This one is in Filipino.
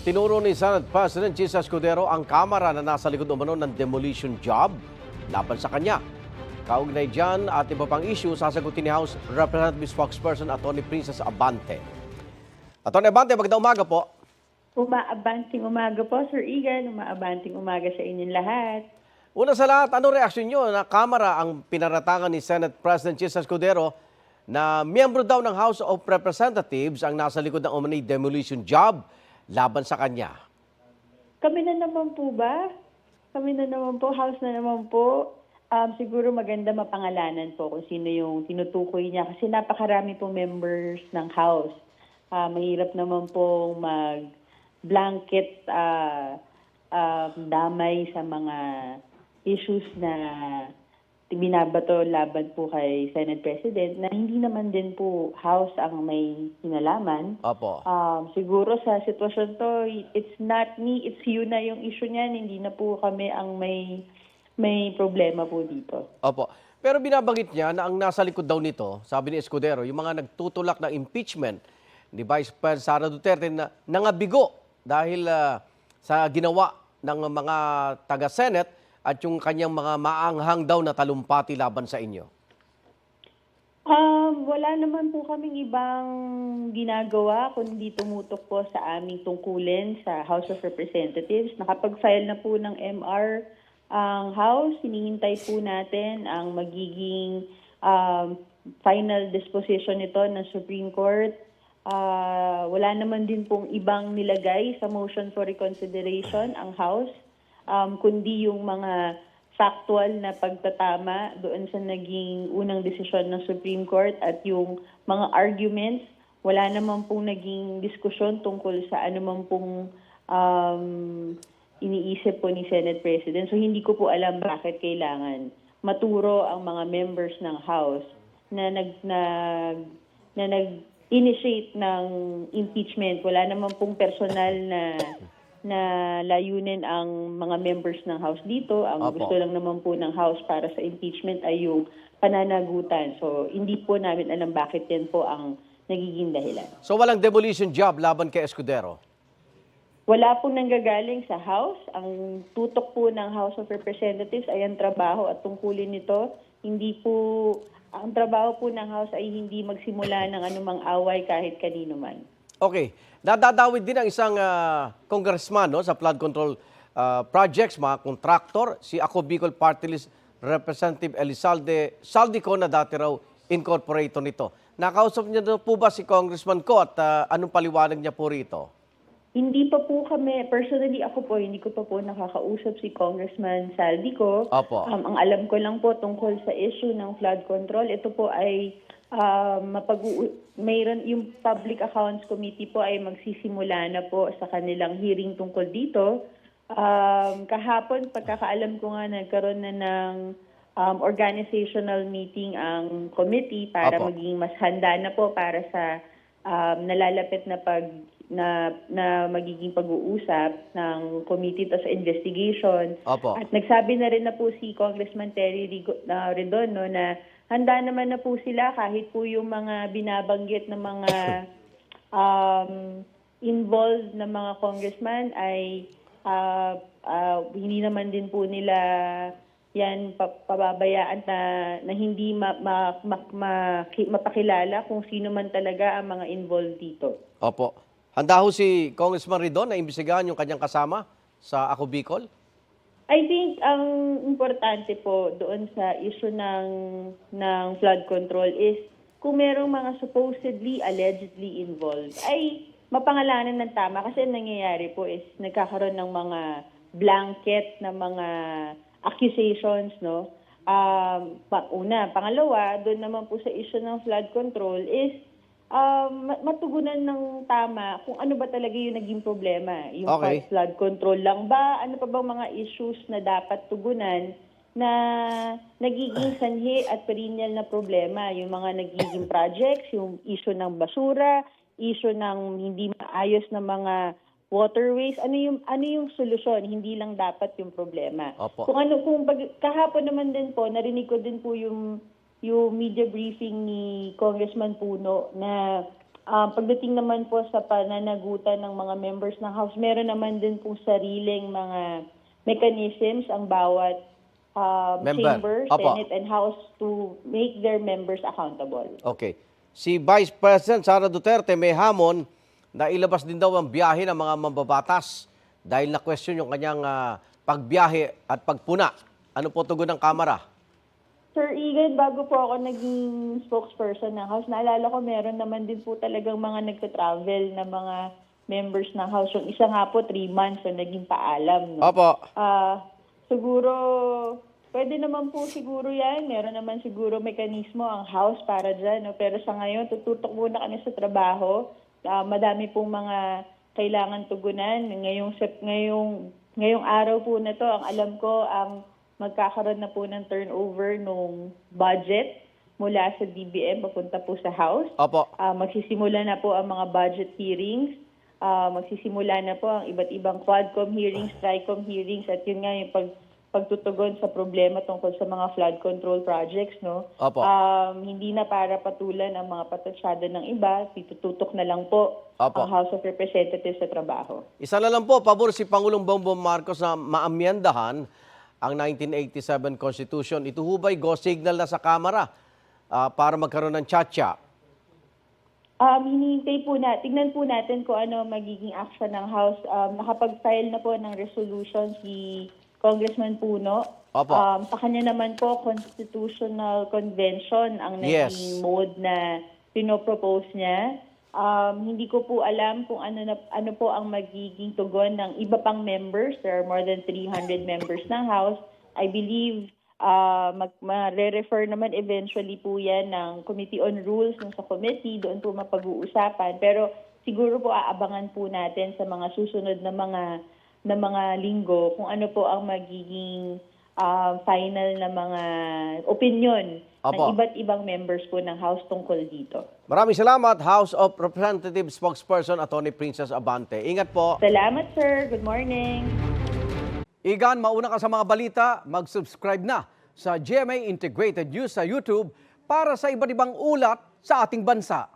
Tinuro ni Senate President Jesus Escudero ang Kamara na nasa likod umano ng demolition job laban sa kanya. Kaugnay dyan at iba pang issue, sasagutin ni House Representative Spokesperson Atty. Princess Abante. Atty. Abante, magandang umaga po. Umaabanting umaga po, Sir Igan. Umaabanting umaga sa inyong lahat. Una sa lahat, ano reaksyon nyo na Kamara ang pinaratangan ni Senate President Jesus Escudero na miyembro daw ng House of Representatives ang nasa likod ng umano'y demolition job laban sa kanya? Kami na naman po ba? Kami na naman po, House na naman po. Siguro maganda mapangalanan po kung sino yung tinutukoy niya kasi napakarami po members ng House. Mahirap naman po mag-blanket damay sa mga issues na binabato laban po kay Senate President na hindi naman din po House ang may kinalaman. Opo. Siguro sa sitwasyon to, it's not me, it's you na yung issue niyan. Hindi na po kami ang may problema po dito. Opo. Pero binabanggit niya na ang nasa likod daw nito, sabi ni Escudero, yung mga nagtutulak ng impeachment ni Vice President Sara Duterte na nangabigo dahil sa ginawa ng mga taga-Senate at yung kanyang mga maanghang daw na talumpati laban sa inyo. Wala naman po kaming ibang ginagawa kundi tumutok po sa aming tungkulin sa House of Representatives. Nakapag-file na po ng MR ang House. Hinihintay po natin ang magiging final disposition nito ng Supreme Court. Wala naman din pong ibang nilagay sa motion for reconsideration ang House, kundi yung mga factual na pagtatama doon sa naging unang desisyon ng Supreme Court at yung mga arguments. Wala naman pong naging diskusyon tungkol sa anuman pong iniisip po ni Senate President. So hindi ko po alam bakit kailangan maturo ang mga members ng House na nag-initiate ng impeachment. Wala naman pong personal na layunin ang mga members ng House dito. Ang Opo. gusto lang naman po ng House para sa impeachment ay yung pananagutan. So hindi po namin alam bakit yan po ang nagiging dahilan. So walang demolition job laban kay Escudero? Wala pong nanggagaling sa House. Ang tutok po ng House of Representatives ay ang trabaho at tungkulin nito. Ang trabaho po ng House ay hindi magsimula ng anumang away kahit kanino man. Okay. Nadadawid din ang isang congressman sa flood control projects, mga contractor, si Ako Bicol Party List Representative Elizalde Saldico na dati raw incorporator nito. Nakausap niya po ba si Congressman ko at anong paliwanag niya po rito? Hindi pa po kami, personally ako po, hindi ko pa po nakakausap si Congressman Saldico. Opo. Ang alam ko lang po tungkol sa issue ng flood control, ito po ay mayroon yung Public Accounts Committee po ay magsisimula na po sa kanilang hearing tungkol dito. Kahapon, pagkakaalam ko nga, nagkaroon na ng organizational meeting ang committee para Opo. maging mas handa na po para sa nalalapit na magiging pag-uusap ng committee to sa investigation. Opo. At nagsabi na rin na po si Congressman Terry Redon na handa naman na po sila kahit po yung mga binabanggit na mga involved na mga congressman ay hindi naman din po nila yan pababayaan na hindi mapakilala kung sino man talaga ang mga involved dito. Opo. Handa ho si Congressman Ridon na imbestigahan yung kanyang kasama sa Ako Bicol? I think ang importante po doon sa issue ng flood control is kung merong mga supposedly, allegedly involved, ay mapangalanan ng tama kasi ang nangyayari po is nagkakaroon ng mga blanket na mga accusations, no? Una. Pangalawa, doon naman po sa issue ng flood control is matugunan ng tama kung ano ba talaga yung naging problema. Yung Okay. flood control lang ba? Ano pa bang mga issues na dapat tugunan na nagiging sanhi at perennial na problema? Yung mga nagiging projects, yung issue ng basura, issue ng hindi maayos na mga waterways, ano yung solusyon, hindi lang dapat yung problema. Opo. Kahapon naman din po, narinig ko din po yung media briefing ni Congressman Puno na Pagdating naman po sa pananagutan ng mga members ng House, meron naman din po sariling mga mechanisms ang bawat Member. chamber, Opo. Senate, and House to make their members accountable. Okay. Si Vice President Sara Duterte may hamon na ilabas din daw ang biyahe ng mga mambabatas dahil na-question yung kanyang pagbiyahe at pagpuna. Ano po tugon ng Kamara? Sir Igan, bago po ako naging spokesperson ng House, naalala ko meron naman din po talagang mga nagta-travel na mga members ng House. Yung isa nga po, 3 months na naging paalam. No? Opo. Siguro, pwede naman po siguro yan. Meron naman siguro mekanismo ang House para dyan. No? Pero sa ngayon, tututok muna kami sa trabaho. Madami pong mga kailangan tugunan. Ngayong araw po na to, ang alam ko, ang magkakaroon na po ng turnover nung budget mula sa DBM papunta po sa House. Opo. Magsisimula na po ang mga budget hearings. Magsisimula na po ang iba't ibang Quadcom hearings, Tricom hearings, at yun nga yung pagtutugon sa problema tungkol sa mga flood control projects. No? Opo. Hindi na para patulan ang mga patatsada ng iba, tututok na lang po Opo. ang House of Representatives sa trabaho. Isa na lang po, pabor si Pangulong Bongbong Marcos na maamyendahan ang 1987 Constitution. Ito hubay go signal na sa Kamara para magkaroon ng tsa-tsa. Hinihintay po tignan po natin kung ano magiging action ng House. Nakapag-file na po ng resolution si Congressman Puno. Opo. Sa kanya naman po, constitutional convention ang Yes. naging mode na pinopropose niya. Hindi ko po alam kung ano po ang magiging tugon ng iba pang members. There are more than 300 members ng House. I believe ma-refer naman eventually po yan ng Committee on Rules ng sa committee. Doon po mapag-uusapan. Pero siguro po aabangan po natin sa mga susunod na mga linggo kung ano po ang magiging final na mga opinion Opo. ng iba't ibang members po ng House tungkol dito. Maraming salamat, House of Representatives Spokesperson Atty. Princess Abante. Ingat po. Salamat, sir. Good morning. Igan, mauna ka sa mga balita, mag-subscribe na sa GMA Integrated News sa YouTube para sa iba't ibang ulat sa ating bansa.